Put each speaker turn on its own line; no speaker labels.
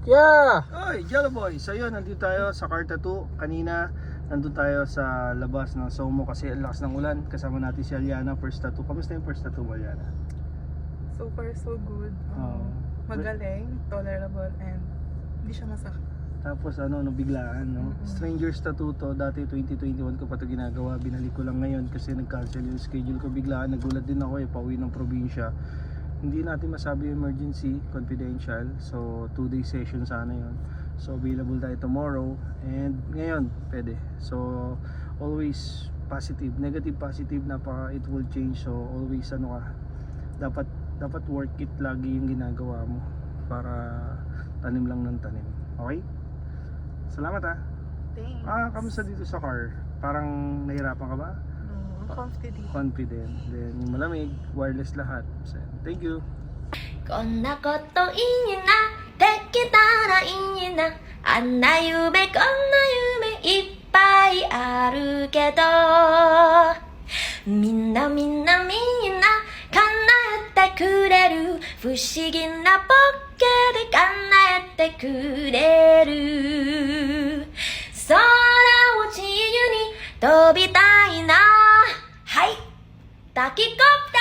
Kya!
Oy, Jello Boy! So yun, nandito tayo sa car tattoo. Kanina, nandun tayo sa labas ng Somo kasi ang lakas ng ulan. Kasama natin si Aliana, first tattoo. Kamusta yung first tattoo mo, Aliana?
So far, so good.
Oo.
Magaling, tolerable, and hindi siya masakit.
Tapos ano, biglaan, no? Strangers tattoo to. Dati 2021 ko pa ito ginagawa. Binalik ko lang ngayon kasi nag-cancel yung schedule ko biglaan. Nagulat din ako pauwi ng probinsya. Hindi natin masabi yung emergency, confidential. So 2-day session sana yun. So available tayo tomorrow. And ngayon, pwede. So always positive, negative positive it will change. So always ano ka, dapat work it lagi yung ginagawa mo para tanim lang ng tanim. Okay? Salamat ah.
Thanks.
Kamusta dito sa car? Parang nahirapan ka ba?
No, ang comfy dito.
Confident. Then yung malamig, wireless lahat. So, thank you.
こんなこといいなできたらいいなあんな夢こんな夢いっぱいあるけどみんなみんなみんな叶えてくれる不思議なポッケで叶えてくれる空を自由に飛びたいなはいタキコプ